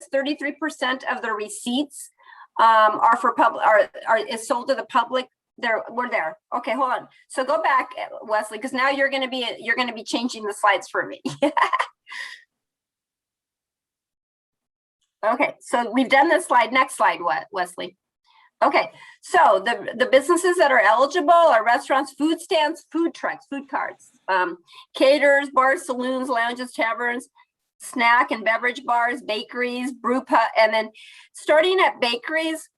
33% of the receipts are for public, is sold to the public. We're there. Okay, hold on. So go back, Wesley, because now you're going to be changing the slides for me. Okay, so we've done this slide. Next slide, Wesley. Okay, so the businesses that are eligible are restaurants, food stands, food trucks, food carts, caterers, bars, saloons, lounges, taverns, snack and beverage bars, bakeries, brewpub, and then starting at bakeries,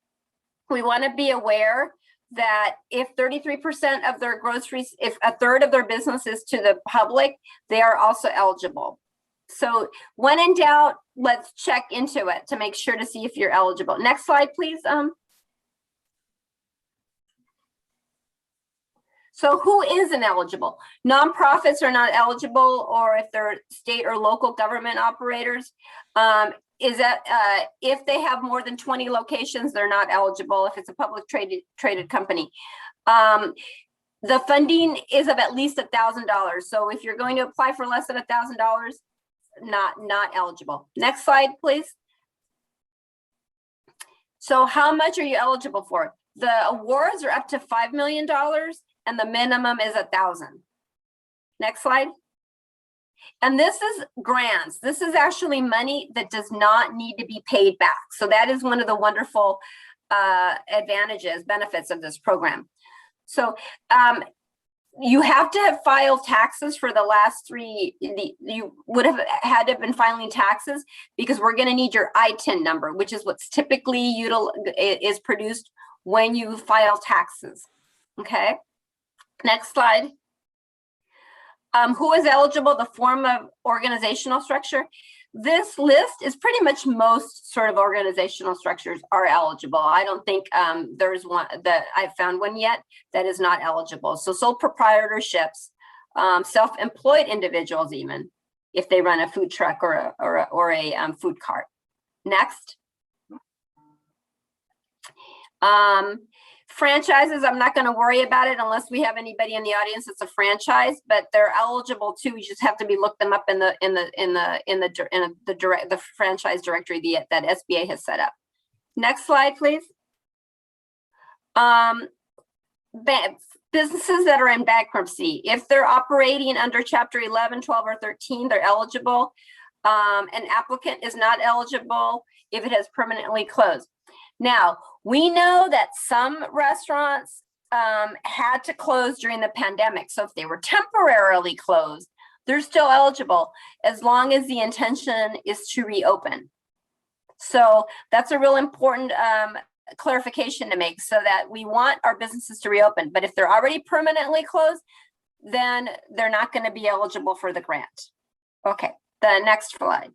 we want to be aware that if 33% of their groceries, if a third of their business is to the public, they are also eligible. So when in doubt, let's check into it to make sure to see if you're eligible. Next slide, please. So who is ineligible? Nonprofits are not eligible, or if they're state or local government operators. Is that if they have more than 20 locations, they're not eligible if it's a public traded company. The funding is of at least $1,000. So if you're going to apply for less than $1,000, not eligible. Next slide, please. So how much are you eligible for? The awards are up to $5 million. And the minimum is 1,000. Next slide. And this is grants. This is actually money that does not need to be paid back. So that is one of the wonderful benefits of this program. So you have to have filed taxes for the last you would have had to have been filing taxes, because we're going to need your ITIN number, which is what's typically is produced when you file taxes. Okay. Next slide. Who is eligible? The form of organizational structure. This list is pretty much most sort of organizational structures are eligible. I don't think there's one that I've found one yet that is not eligible. So sole proprietorships, self-employed individuals, even if they run a food truck or a food cart. Next. Franchises, I'm not going to worry about it unless we have anybody in the audience that's a franchise, but they're eligible too. You just have to look them up in the franchise directory that SBA has set up. Next slide, please. Businesses that are in bankruptcy, if they're operating under Chapter 11, 12, or 13, they're eligible. An applicant is not eligible if it has permanently closed. Now, we know that some restaurants had to close during the pandemic. So if they were temporarily closed, they're still eligible as long as the intention is to reopen. So that's a real important clarification to make, so that we want our businesses to reopen. But if they're already permanently closed, then they're not going to be eligible for the grant. Okay, the next slide.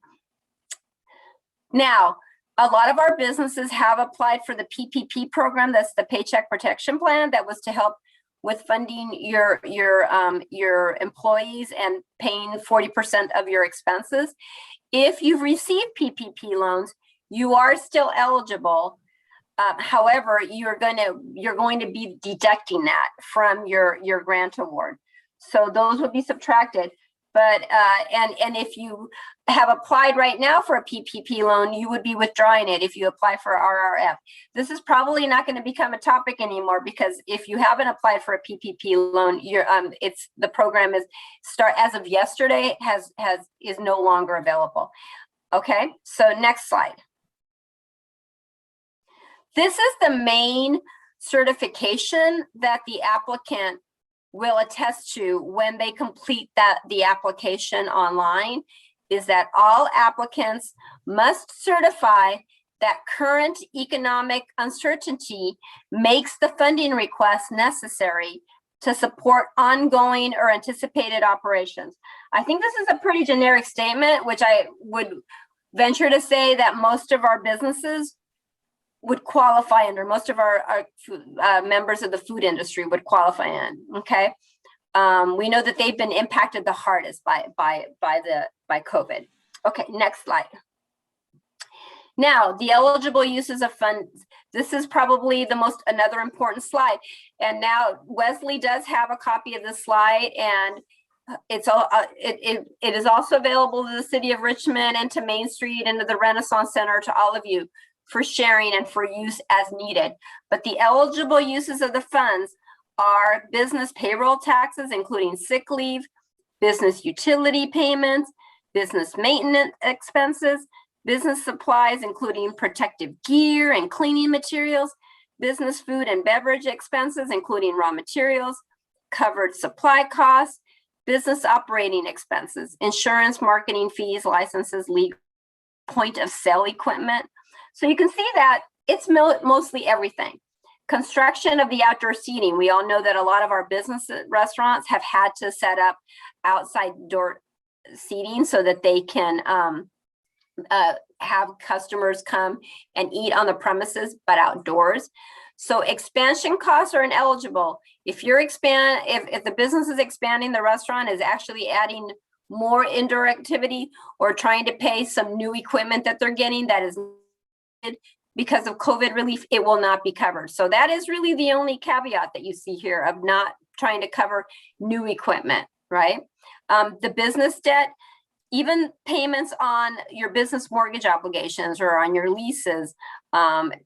Now, a lot of our businesses have applied for the PPP program. That's the Paycheck Protection Plan. That was to help with funding your employees and paying 40% of your expenses. If you've received PPP loans, you are still eligible. However, you're going to be deducting that from your grant award. So those would be subtracted. But and if you have applied right now for a PPP loan, you would be withdrawing it if you apply for RRF. This is probably not going to become a topic anymore, because if you haven't applied for a PPP loan, the program is as of yesterday is no longer available. Okay, so next slide. This is the main certification that the applicant will attest to when they complete the application online, is that all applicants must certify that current economic uncertainty makes the funding request necessary to support ongoing or anticipated operations. I think this is a pretty generic statement, which I would venture to say that most of our businesses would qualify under, most of our members of the food industry would qualify in. Okay, we know that they've been impacted the hardest by COVID. Okay, next slide. Now, the eligible uses of funds. This is probably another important slide. And now Wesley does have a copy of this slide, and it is also available to the city of Richmond and to Main Street and to the Renaissance Center, to all of you, for sharing and for use as needed. But the eligible uses of the funds are business payroll taxes, including sick leave, business utility payments, business maintenance expenses, business supplies, including protective gear and cleaning materials, business food and beverage expenses, including raw materials, covered supply costs, business operating expenses, insurance, marketing fees, licenses, legal, point of sale equipment. So you can see that it's mostly everything. Construction of the outdoor seating. We all know that a lot of our business restaurants have had to set up outside door seating so that they can have customers come and eat on the premises, but outdoors. So expansion costs are ineligible. If the business is expanding, the restaurant is actually adding more indoor activity or trying to pay some new equipment that they're getting that is needed because of COVID relief, it will not be covered. So that is really the only caveat that you see here of not trying to cover new equipment, right? The business debt, even payments on your business mortgage obligations or on your leases,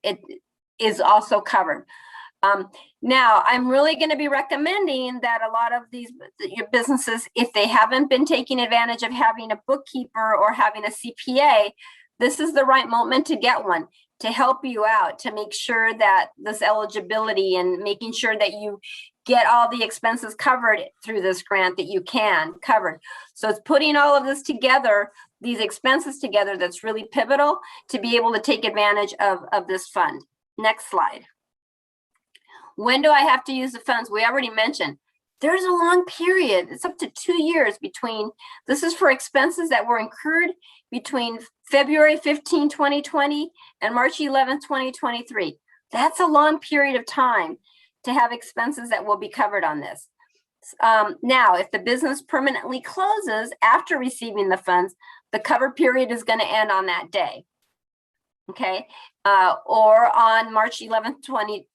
it is also covered. Now, I'm really going to be recommending that a lot of your businesses, if they haven't been taking advantage of having a bookkeeper or having a CPA, this is the right moment to get one, to help you out, to make sure that this eligibility and making sure that you get all the expenses covered through this grant that you can covered. So it's putting all of this together, these expenses together, that's really pivotal to be able to take advantage of this fund. Next slide. When do I have to use the funds? We already mentioned there's a long period. It's up to 2 years between, this is for expenses that were incurred between February 15, 2020 and March 11, 2023. That's a long period of time to have expenses that will be covered on this. Now, if the business permanently closes after receiving the funds, the cover period is going to end on that day. Okay, or on March 11th,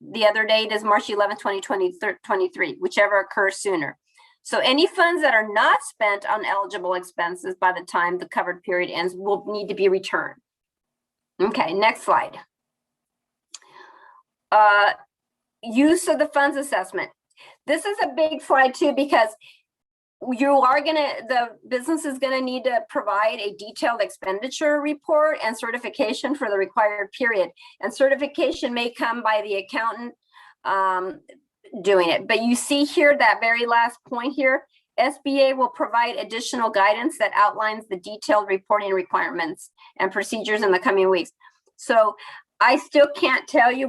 the other date is March 11th, 2023, whichever occurs sooner. So any funds that are not spent on eligible expenses by the time the covered period ends will need to be returned. Okay, next slide. Use of the funds assessment. This is a big slide too, because the business is going to need to provide a detailed expenditure report and certification for the required period. And certification may come by the accountant doing it. But you see here, that very last point here, SBA will provide additional guidance that outlines the detailed reporting requirements and procedures in the coming weeks. So we still can't tell you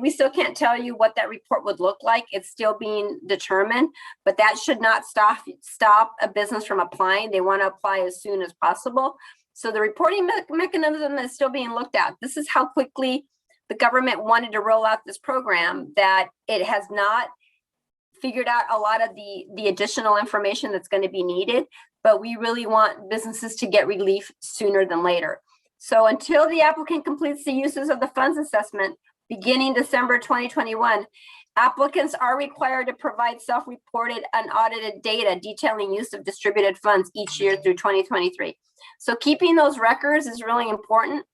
what that report would look like. It's still being determined, but that should not stop a business from applying. They want to apply as soon as possible. So the reporting mechanism is still being looked at. This is how quickly the government wanted to roll out this program, that it has not figured out a lot of the additional information that's going to be needed, but we really want businesses to get relief sooner than later. So until the applicant completes the uses of the funds assessment beginning December 2021, applicants are required to provide self-reported unaudited data detailing use of distributed funds each year through 2023. So keeping those records is really important.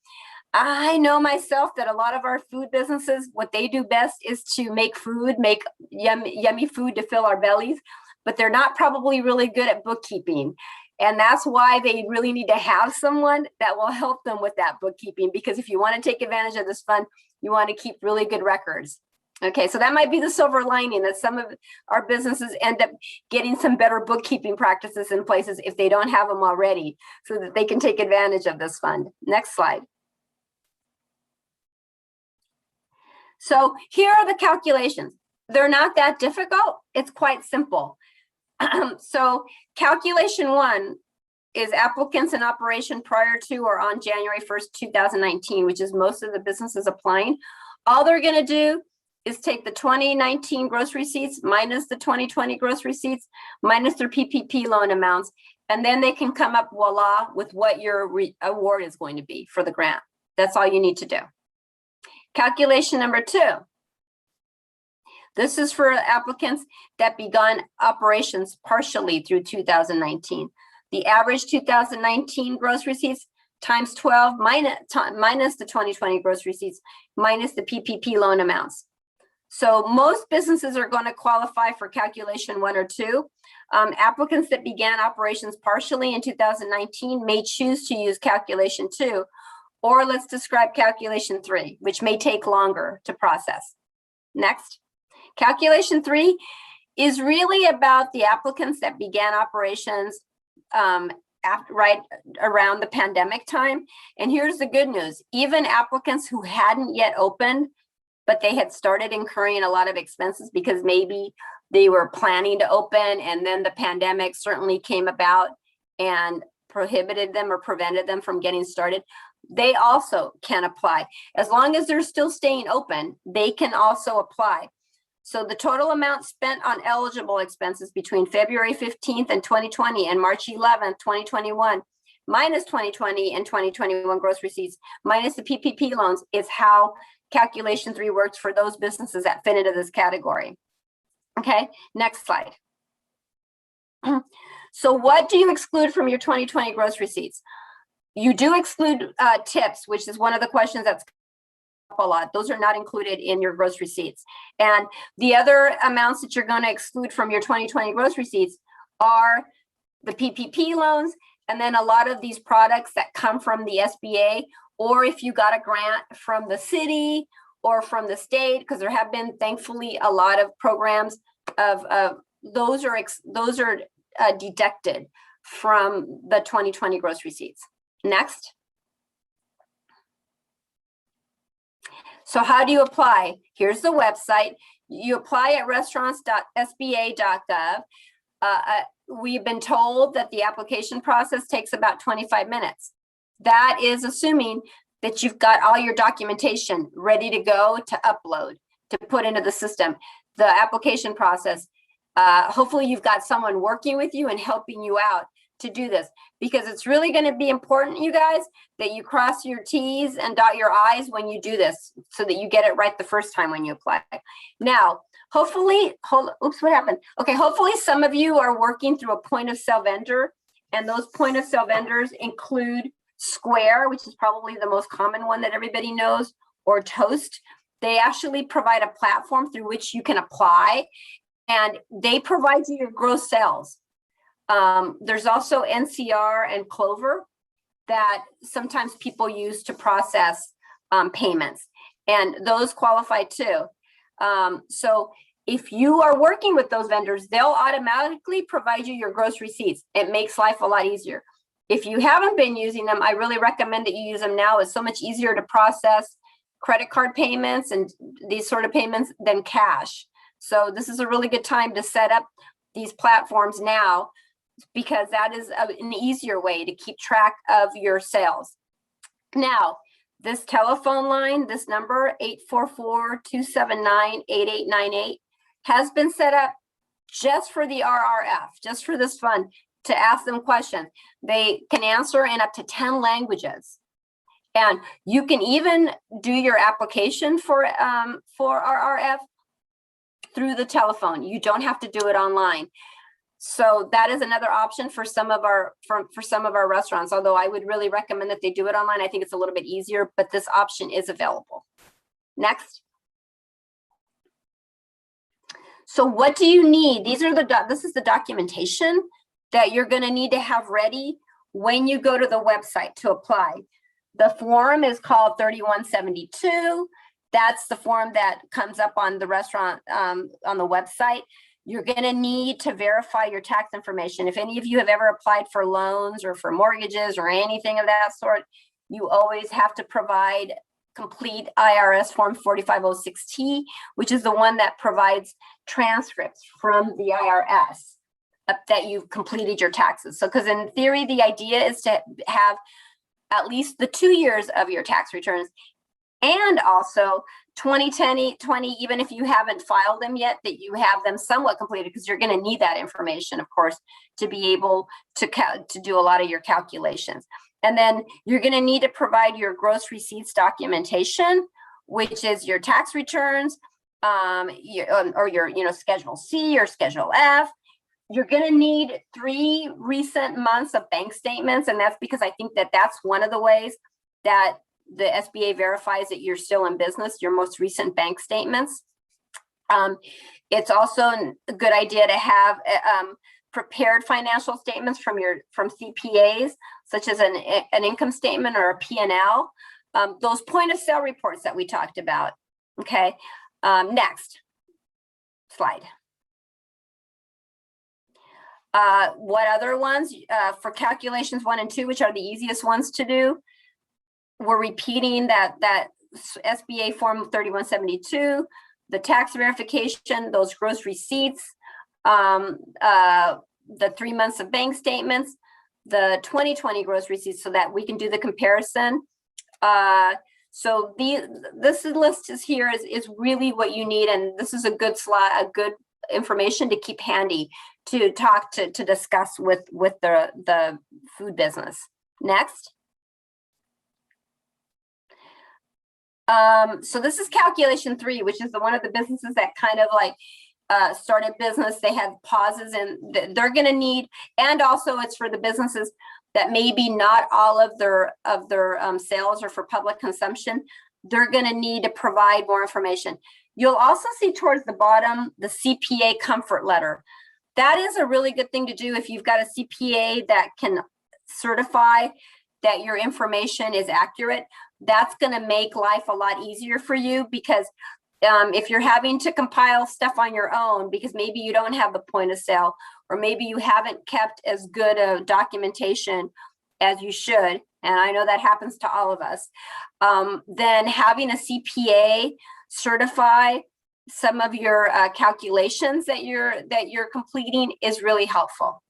I know myself that a lot of our food businesses, what they do best is to make food, make yummy food to fill our bellies, but they're not probably really good at bookkeeping. And that's why they really need to have someone that will help them with that bookkeeping, because if you want to take advantage of this fund, you want to keep really good records. Okay, so that might be the silver lining, that some of our businesses end up getting some better bookkeeping practices in places if they don't have them already, so that they can take advantage of this fund. Next slide. So here are the calculations. They're not that difficult. It's quite simple. So calculation 1 is applicants in operation prior to or on January 1st, 2019, which is most of the businesses applying. All they're going to do is take the 2019 gross receipts minus the 2020 gross receipts minus their PPP loan amounts, and then they can come up, voila, with what your award is going to be for the grant. That's all you need to do. Calculation number 2. This is for applicants that begun operations partially through 2019. The average 2019 gross receipts times 12 minus the 2020 gross receipts minus the PPP loan amounts. So most businesses are going to qualify for calculation 1 or 2. Applicants that began operations partially in 2019 may choose to use calculation 2, or let's describe calculation 3, which may take longer to process. Next, calculation 3 is really about the applicants that began operations right around the pandemic time. And here's the good news: even applicants who hadn't yet opened, but they had started incurring a lot of expenses because maybe they were planning to open and then the pandemic certainly came about and prohibited them or prevented them from getting started, they also can apply. As long as they're still staying open, they can also apply. So the total amount spent on eligible expenses between February 15th and 2020 and March 11th, 2021, minus 2020 and 2021 gross receipts, minus the PPP loans, is how calculation 3 works for those businesses that fit into this category. Okay, next slide. So what do you exclude from your 2020 gross receipts? You do exclude tips, which is one of the questions that's a lot. Those are not included in your gross receipts. And the other amounts that you're going to exclude from your 2020 gross receipts are the PPP loans, and then a lot of these products that come from the SBA, or if you got a grant from the city or from the state, because there have been, thankfully, a lot of programs of those are deducted from the 2020 gross receipts. Next. So how do you apply? Here's the website. You apply at restaurants.sba.gov. We've been told that the application process takes about 25 minutes. That is assuming that you've got all your documentation ready to go to upload, to put into the system. The application process, hopefully you've got someone working with you and helping you out to do this, because it's really going to be important, you guys, that you cross your T's and dot your I's when you do this, so that you get it right the first time when you apply. Now, hopefully, oops, what happened? Okay, hopefully some of you are working through a point of sale vendor, and those point of sale vendors include Square, which is probably the most common one that everybody knows, or Toast. They actually provide a platform through which you can apply, and they provide you your gross sales. There's also NCR and Clover that sometimes people use to process payments, and those qualify too. So if you are working with those vendors, they'll automatically provide you your gross receipts. It makes life a lot easier. If you haven't been using them, I really recommend that you use them now. It's so much easier to process credit card payments and these sort of payments than cash. So this is a really good time to set up these platforms now, because that is an easier way to keep track of your sales. Now, this telephone line, this number 844-279-8898, has been set up just for the RRF, just for this fund, to ask them questions. They can answer in up to 10 languages. And you can even do your application for RRF through the telephone. You don't have to do it online. So that is another option for some of our restaurants, although I would really recommend that they do it online. I think it's a little bit easier, but this option is available. Next. So what do you need? These are this is the documentation that you're going to need to have ready when you go to the website to apply. The form is called 3172. That's the form that comes up on the restaurant on the website. You're going to need to verify your tax information. If any of you have ever applied for loans or for mortgages or anything of that sort, you always have to provide complete IRS form 4506T, which is the one that provides transcripts from the IRS that you've completed your taxes. So, because in theory, the idea is to have at least the 2 years of your tax returns, and also 2020, even if you haven't filed them yet, that you have them somewhat completed, because you're going to need that information, of course, to be able to do a lot of your calculations. And then you're going to need to provide your gross receipts documentation, which is your tax returns, or your, Schedule C or Schedule F. You're going to need 3 recent months of bank statements. And that's because I think that that's one of the ways that the SBA verifies that you're still in business, your most recent bank statements. It's also a good idea to have prepared financial statements from CPAs, such as an income statement or a P&L. Those point of sale reports that we talked about. Okay, next slide. What other ones for calculations 1 and 2, which are the easiest ones to do? We're repeating that SBA form 3172, the tax verification, those gross receipts, the 3 months of bank statements, the 2020 gross receipts, so that we can do the comparison. So this list is really what you need, and this is a good slide, a good information to keep handy to talk to discuss with the food business. Next. So this is calculation 3, which is one of the businesses that kind of like started business. They had pauses, and they're going to need, and also it's for the businesses that maybe not all of their sales are for public consumption. They're going to need to provide more information. You'll also see towards the bottom the CPA comfort letter. That is a really good thing to do if you've got a CPA that can certify that your information is accurate. That's going to make life a lot easier for you, because if you're having to compile stuff on your own because maybe you don't have the point of sale, or maybe you haven't kept as good a documentation as you should, and I know that happens to all of us, then having a CPA certify some of your calculations that you're completing is really helpful.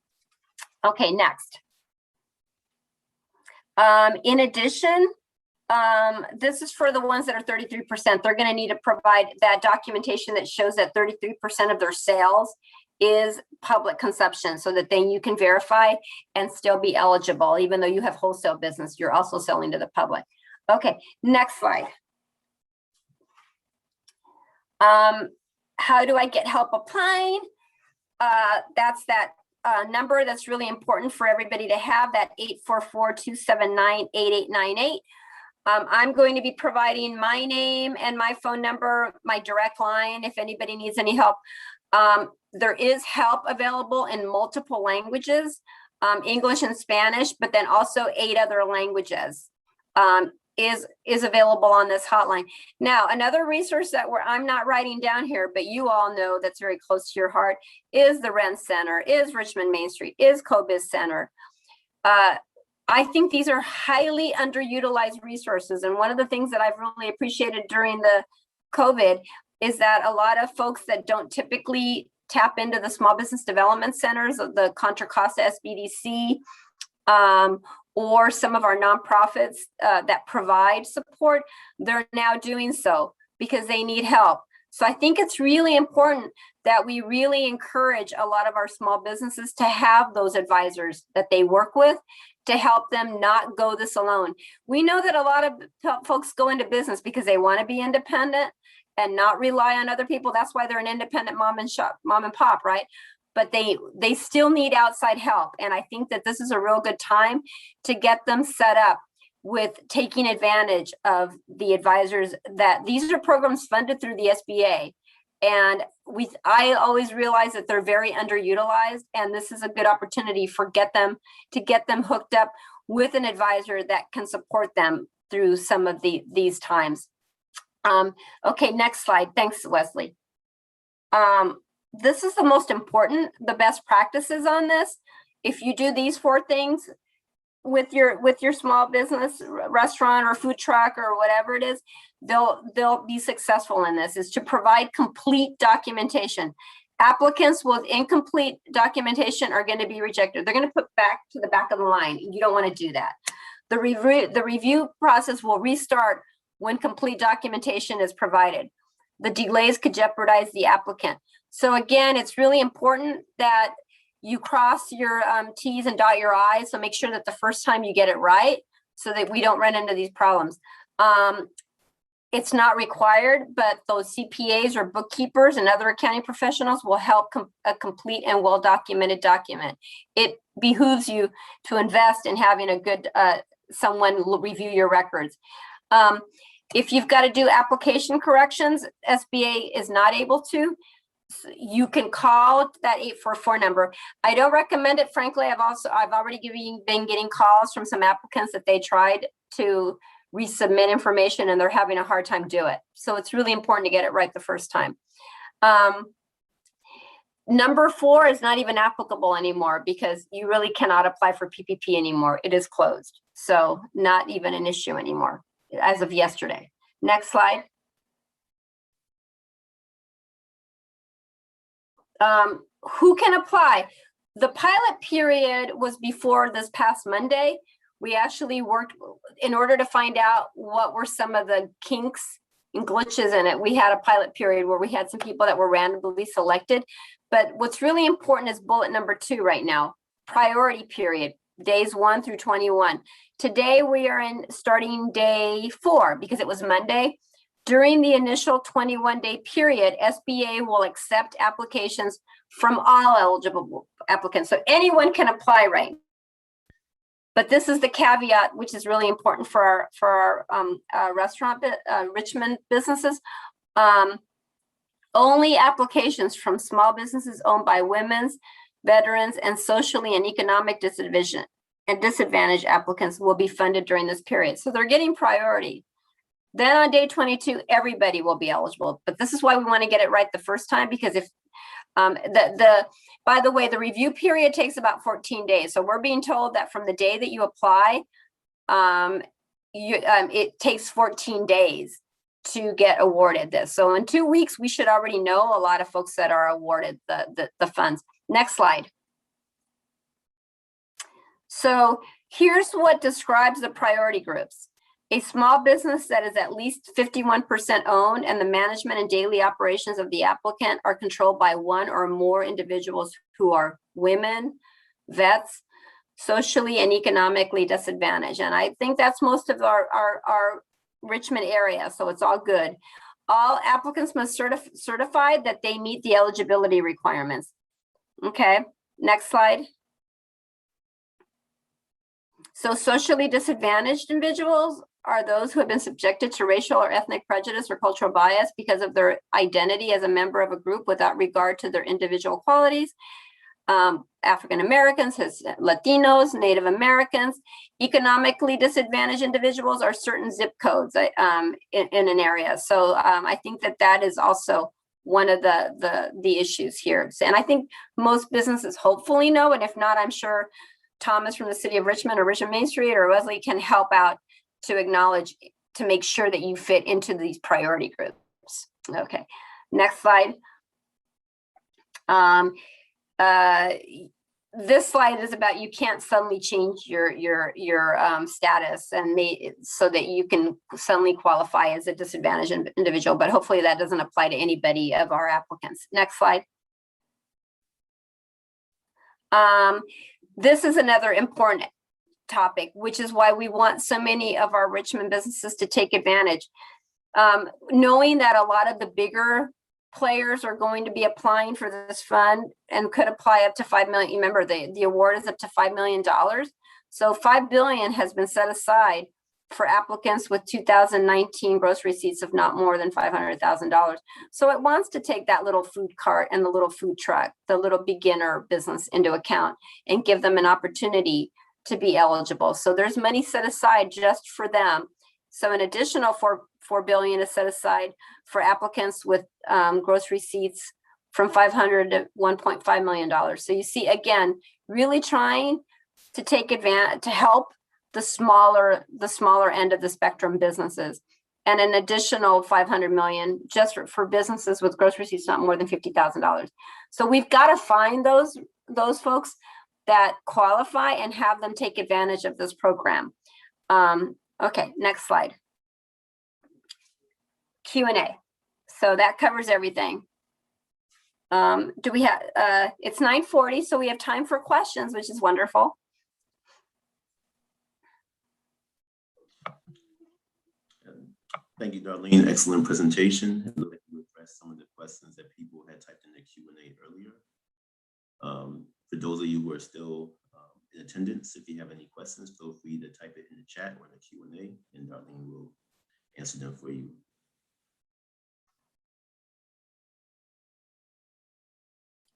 Okay, next. In addition, this is for the ones that are 33%. They're going to need to provide that documentation that shows that 33% of their sales is public consumption, so that then you can verify and still be eligible. Even though you have wholesale business, you're also selling to the public. Okay, next slide. How do I get help applying? That's that number that's really important for everybody to have, that 844-279-8898. I'm going to be providing my name and my phone number, my direct line, if anybody needs any help. There is help available in multiple languages, English and Spanish, but then also 8 other languages is available on this hotline. Now, another resource that I'm not writing down here, but you all know that's very close to your heart, is the Rent Center, is Richmond Main Street, is CoBiz Center. I think these are highly underutilized resources. And one of the things that I've really appreciated during the COVID is that a lot of folks that don't typically tap into the small business development centers, the Contra Costa SBDC, or some of our nonprofits that provide support, they're now doing so because they need help. So I think it's really important that we really encourage a lot of our small businesses to have those advisors that they work with to help them not go this alone. We know that a lot of folks go into business because they want to be independent and not rely on other people. That's why they're an independent mom and pop, right? But they still need outside help. And I think that this is a real good time to get them set up with taking advantage of the advisors. That these are programs funded through the SBA. And I always realize that they're very underutilized, and this is a good opportunity to get them hooked up with an advisor that can support them through some of these times. Okay, next slide. Thanks, Wesley. This is the most important, the best practices on this. If you do these 4 things with your small business, restaurant or food truck or whatever it is, they'll be successful in this, is to provide complete documentation. Applicants with incomplete documentation are going to be rejected. They're going to put back to the back of the line. You don't want to do that. The review process will restart when complete documentation is provided. The delays could jeopardize the applicant. So again, it's really important that you cross your T's and dot your I's. So make sure that the first time you get it right, so that we don't run into these problems. It's not required, but those CPAs or bookkeepers and other accounting professionals will help a complete and well-documented document. It behooves you to invest in having a good someone review your records. If you've got to do application corrections, SBA is not able to. You can call that 844 number. I don't recommend it, frankly. I've already been getting calls from some applicants that they tried to resubmit information and they're having a hard time do it. So it's really important to get it right the first time. Number 4 is not even applicable anymore because you really cannot apply for PPP anymore. It is closed. So not even an issue anymore as of yesterday. Next slide. Who can apply? The pilot period was before this past Monday. We actually worked in order to find out what were some of the kinks and glitches in it. We had a pilot period where we had some people that were randomly selected. But what's really important is bullet number 2 right now, priority period, days 1 through 21. Today we are starting day 4 because it was Monday. During the initial 21-day period, SBA will accept applications from all eligible applicants. So anyone can apply right now. But this is the caveat, which is really important for our restaurant, Richmond businesses. Only applications from small businesses owned by women's, veterans, and socially and economic disadvantaged applicants will be funded during this period. So they're getting priority. Then on day 22, everybody will be eligible. But this is why we want to get it right the first time, because if by the way, the review period takes about 14 days. So we're being told that from the day that you apply, it takes 14 days to get awarded this. So in 2 weeks, we should already know a lot of folks that are awarded the funds. Next slide. So here's what describes the priority groups. A small business that is at least 51% owned and the management and daily operations of the applicant are controlled by one or more individuals who are women, vets, socially and economically disadvantaged. And I think that's most of our Richmond area, so it's all good. All applicants must certify that they meet the eligibility requirements. Okay, next slide. So socially disadvantaged individuals are those who have been subjected to racial or ethnic prejudice or cultural bias because of their identity as a member of a group without regard to their individual qualities. African Americans, Latinos, Native Americans. Economically disadvantaged individuals are certain zip codes in an area. So I think that is also one of the issues here. And I think most businesses hopefully know, and if not, I'm sure Thomas from the city of Richmond or Richmond Main Street or Wesley can help out to acknowledge, to make sure that you fit into these priority groups. Okay, next slide. This slide is about you can't suddenly change your status and so that you can suddenly qualify as a disadvantaged individual, but hopefully that doesn't apply to anybody of our applicants. Next slide. This is another important topic, which is why we want so many of our Richmond businesses to take advantage. Knowing that a lot of the bigger players are going to be applying for this fund and could apply up to $5 million. Remember, the award is up to $5 million. So $5 billion has been set aside for applicants with 2019 gross receipts of not more than $500,000. So it wants to take that little food cart and the little food truck, the little beginner business into account and give them an opportunity to be eligible. So there's money set aside just for them. So an additional $4 billion is set aside for applicants with gross receipts from $500 to $1.5 million. So you see, again, really trying to take advantage, to help the smaller end of the spectrum businesses, and an additional $500 million just for businesses with gross receipts not more than $50,000. So we've got to find those folks that qualify and have them take advantage of this program. Okay, next slide. Q&A. So that covers everything. Do we have, it's 9:40, so we have time for questions, which is wonderful. Thank you, Darlene. Excellent presentation. It looked like you addressed some of the questions that people had typed in the Q&A earlier. For those of you who are still in attendance, if you have any questions, feel free to type it in the chat or in the Q&A, and Darlene will answer them for you.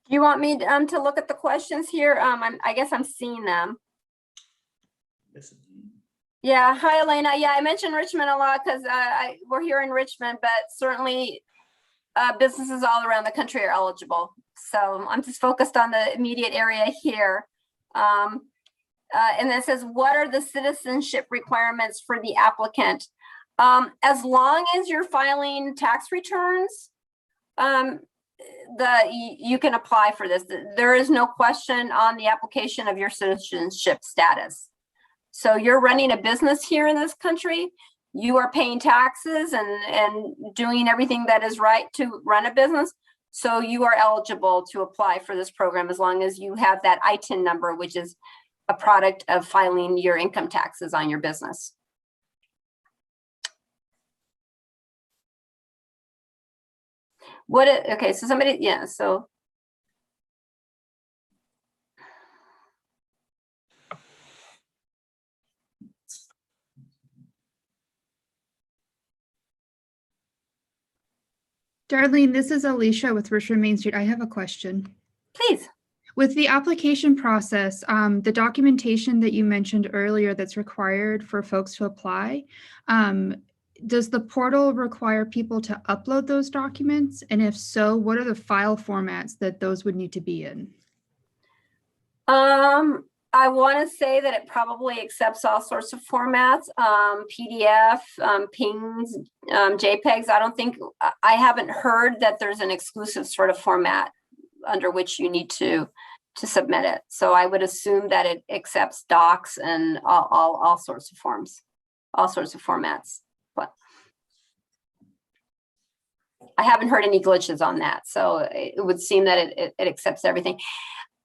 Do you want me to look at the questions here? I guess I'm seeing them. Yes, indeed. Yeah. Hi, Elena. Yeah, I mentioned Richmond a lot because we're here in Richmond, but certainly businesses all around the country are eligible. So I'm just focused on the immediate area here. And then it says, what are the citizenship requirements for the applicant? As long as you're filing tax returns, you can apply for this. There is no question on the application of your citizenship status. So you're running a business here in this country, you are paying taxes and doing everything that is right to run a business. So you are eligible to apply for this program as long as you have that ITIN number, which is a product of filing your income taxes on your business. Okay, so somebody, yeah, so. Darlene, this is Alicia with Richmond Main Street. I have a question. Please. With the application process, the documentation that you mentioned earlier that's required for folks to apply, does the portal require people to upload those documents? And if so, what are the file formats that those would need to be in? I want to say that it probably accepts all sorts of formats, PDF, PNGs, JPEGs. I haven't heard that there's an exclusive sort of format under which you need to submit it. So I would assume that it accepts docs and all sorts of forms, all sorts of formats. But I haven't heard any glitches on that. So it would seem that it accepts everything.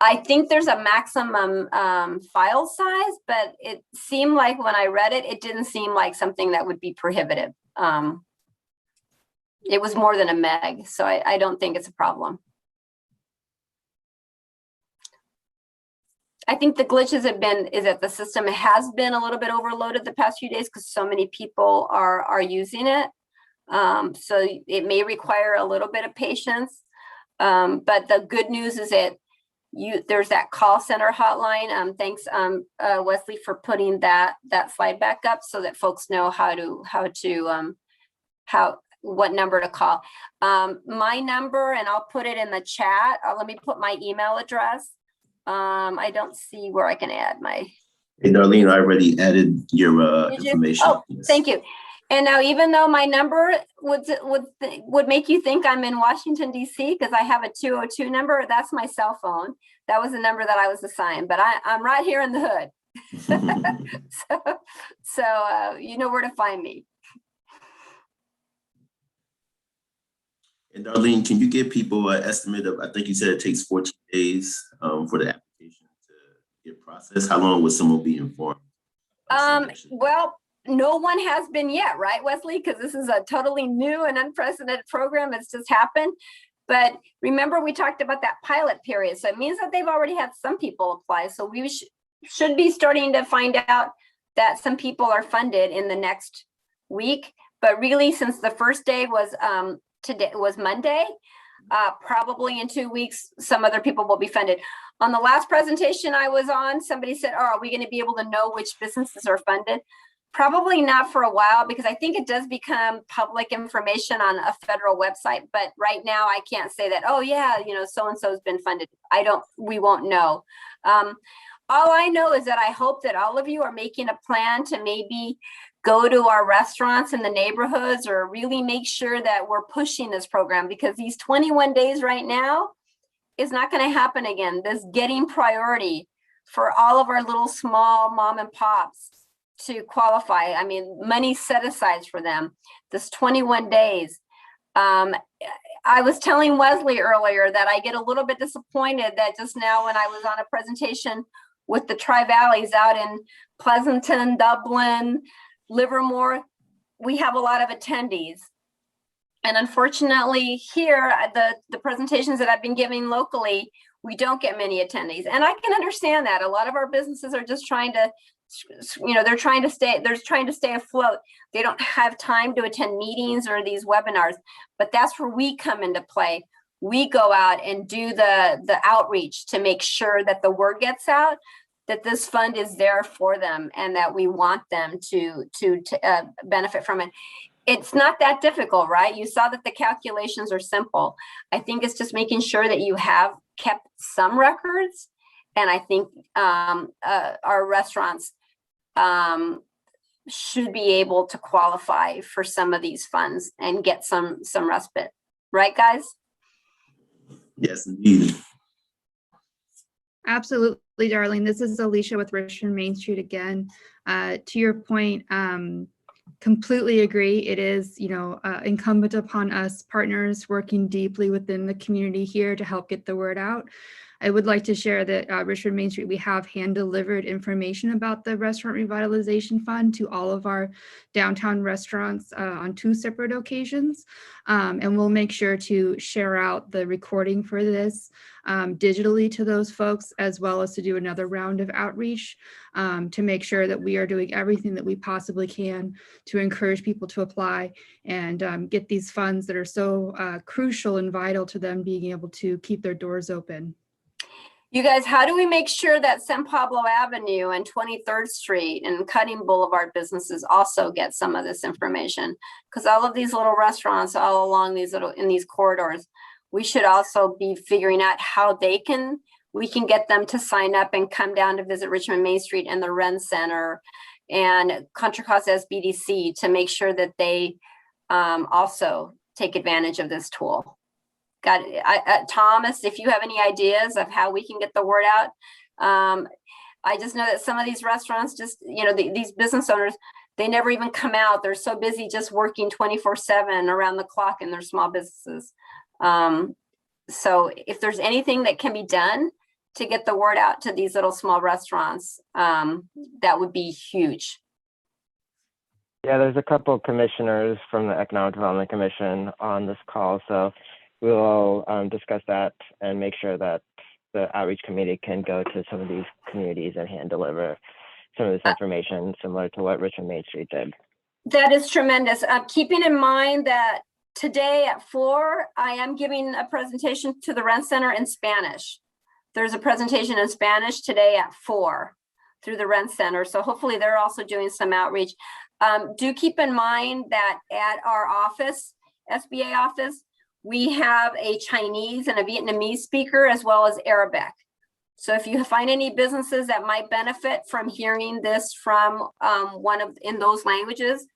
I think there's a maximum file size, but it seemed like when I read it, it didn't seem like something that would be prohibitive. It was more than a meg, so I don't think it's a problem. I think the glitches have been is that the system has been a little bit overloaded the past few days because so many people are using it. So it may require a little bit of patience. But the good news is that there's that call center hotline. Thanks, Wesley, for putting that slide back up so that folks know what number to call. My number, and I'll put it in the chat. Let me put my email address. I don't see where I can add my. Hey, Darlene, I already added your information. Oh, yes. Thank you. And now, even though my number would make you think I'm in Washington, D.C., because I have a 202 number, that's my cell phone. That was the number that I was assigned, but I'm right here in the hood. so you know where to find me. And Darlene, can you give people an estimate of, I think you said it takes 14 days for the application to get processed. How long would someone be informed? Well, no one has been yet, right, Wesley? Because this is a totally new and unprecedented program. It's just happened. But remember, we talked about that pilot period. So it means that they've already had some people apply. So we should be starting to find out that some people are funded in the next week. But really, since the first day was today was Monday, probably in 2 weeks, some other people will be funded. On the last presentation I was on, somebody said, oh, are we going to be able to know which businesses are funded? Probably not for a while, because I think it does become public information on a federal website. But right now I can't say that, oh yeah, so-and-so has been funded. We won't know. All I know is that I hope that all of you are making a plan to maybe go to our restaurants in the neighborhoods or really make sure that we're pushing this program, because these 21 days right now is not going to happen again. This getting priority for all of our little small mom and pops to qualify. I mean, money set aside for them. This 21 days. I was telling Wesley earlier that I get a little bit disappointed that just now when I was on a presentation with the Tri-Valleys out in Pleasanton, Dublin, Livermore, we have a lot of attendees. And unfortunately here, the presentations that I've been giving locally, we don't get many attendees. And I can understand that. A lot of our businesses are just trying to, they're trying to stay afloat. They don't have time to attend meetings or these webinars, but that's where we come into play. We go out and do the outreach to make sure that the word gets out, that this fund is there for them and that we want them to benefit from it. It's not that difficult, right? You saw that the calculations are simple. I think it's just making sure that you have kept some records. And I think our restaurants should be able to qualify for some of these funds and get some respite. Right, guys? Yes, indeed. Absolutely, Darlene. This is Alicia with Richmond Main Street again. To your point, completely agree. It is, incumbent upon us partners working deeply within the community here to help get the word out. I would like to share that Richmond Main Street, we have hand-delivered information about the Restaurant Revitalization Fund to all of our downtown restaurants on 2 separate occasions. And we'll make sure to share out the recording for this digitally to those folks, as well as to do another round of outreach to make sure that we are doing everything that we possibly can to encourage people to apply and get these funds that are so crucial and vital to them being able to keep their doors open. You guys, how do we make sure that San Pablo Avenue and 23rd Street and Cutting Boulevard businesses also get some of this information? Because all of these little restaurants all along in these corridors, we should also be figuring out how we can get them to sign up and come down to visit Richmond Main Street and the Ren Center and Contra Costa SBDC to make sure that they also take advantage of this tool. Got it. Thomas, if you have any ideas of how we can get the word out. I just know that some of these restaurants just, these business owners, they never even come out. They're so busy just working 24/7 around the clock in their small businesses. So if there's anything that can be done to get the word out to these little small restaurants, that would be huge. Yeah, there's a couple of commissioners from the Economic Development Commission on this call, so we'll discuss that and make sure that the outreach committee can go to some of these communities and hand deliver some of this information similar to what Richmond Main Street did. That is tremendous. Keeping in mind that today at 4, I am giving a presentation to the Rent Center in Spanish. There's a presentation in Spanish today at 4 through the Rent Center. So hopefully they're also doing some outreach. Do keep in mind that at our office, SBA office, we have a Chinese and a Vietnamese speaker as well as Arabic. So if you find any businesses that might benefit from hearing this from in those languages,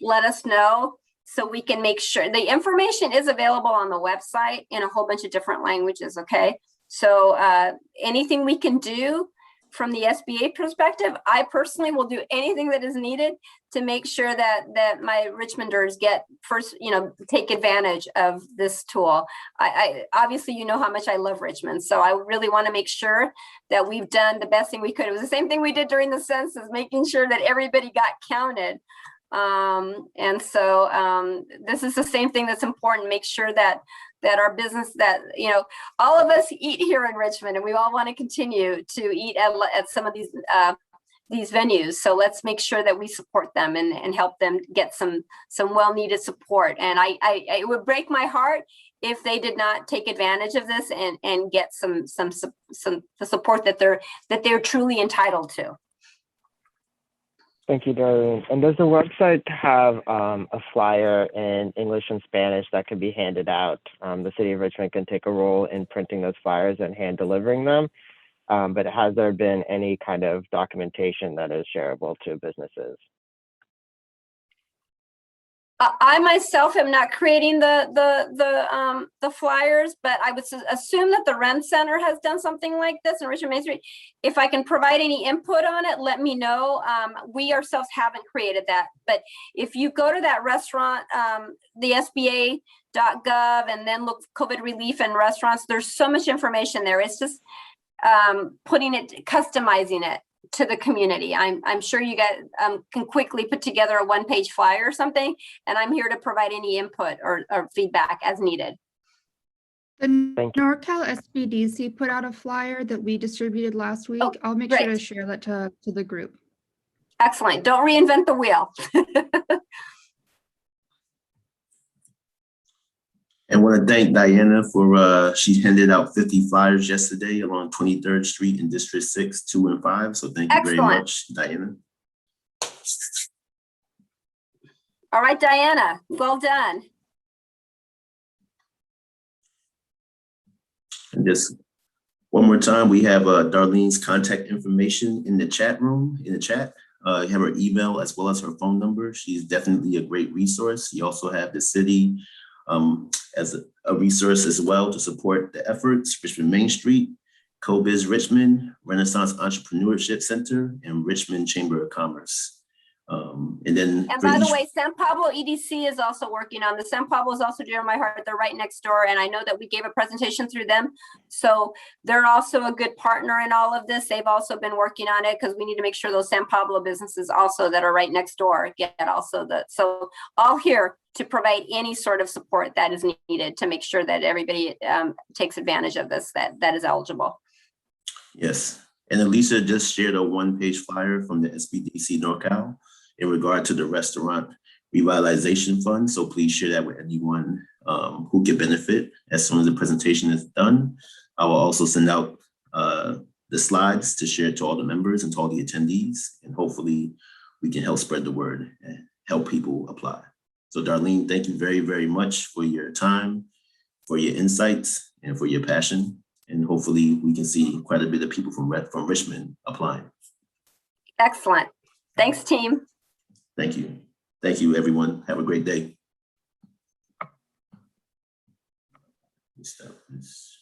let us know so we can make sure. The information is available on the website in a whole bunch of different languages, okay? So anything we can do from the SBA perspective, I personally will do anything that is needed to make sure that my Richmonders get first, take advantage of this tool. I obviously, how much I love Richmond. So I really want to make sure that we've done the best thing we could. It was the same thing we did during the census, making sure that everybody got counted. And so this is the same thing that's important. Make sure that our business, that all of us eat here in Richmond, and we all want to continue to eat at some of these venues. So let's make sure that we support them and help them get some well-needed support. And it would break my heart if they did not take advantage of this and get some the support that they're truly entitled to. Thank you, Darlene. And does the website have a flyer in English and Spanish that could be handed out? The city of Richmond can take a role in printing those flyers and hand delivering them. But has there been any kind of documentation that is shareable to businesses? I myself am not creating the flyers, but I would assume that the Rent Center has done something like this in Richmond Main Street. If I can provide any input on it, let me know. We ourselves haven't created that, but if you go to that restaurant, the SBA.gov, and then look COVID relief and restaurants, there's so much information there. It's just customizing it to the community. I'm sure you guys can quickly put together a one-page flyer or something, and I'm here to provide any input or feedback as needed. The Thank you. NorCal SBDC put out a flyer that we distributed last week. Oh, I'll make sure to great. share that to the group. Excellent. Don't reinvent the wheel. And want to thank Diana for, she handed out 50 flyers yesterday along 23rd Street in District 6, 2 and 5. So thank you very Excellent. much, Diana. All right, Diana, well done. And just one more time, we have Darlene's contact information in the chat room, in the chat. You have her email as well as her phone number. She's definitely a great resource. You also have the city as a resource as well to support the efforts, Richmond Main Street, CoBiz Richmond, Renaissance Entrepreneurship Center, and Richmond Chamber of Commerce. And by the way, San Pablo EDC is also working on this. San Pablo is also dear to my heart. They're right next door. And I know that we gave a presentation through them. So they're also a good partner in all of this. They've also been working on it because we need to make sure those San Pablo businesses also that are right next door get also that. So all here to provide any sort of support that is needed to make sure that everybody takes advantage of this, that is eligible. Yes. And Elisa just shared a one-page flyer from the SBDC NorCal in regard to the restaurant revitalization fund. So please share that with anyone who can benefit. As soon as the presentation is done, I will also send out the slides to share to all the members and to all the attendees. And hopefully we can help spread the word and help people apply. So Darlene, thank you very, very much for your time, for your insights, and for your passion. And hopefully we can see quite a bit of people from Richmond applying. Excellent. Thanks, team. Thank you. Thank you, everyone. Have a great day. Stop this.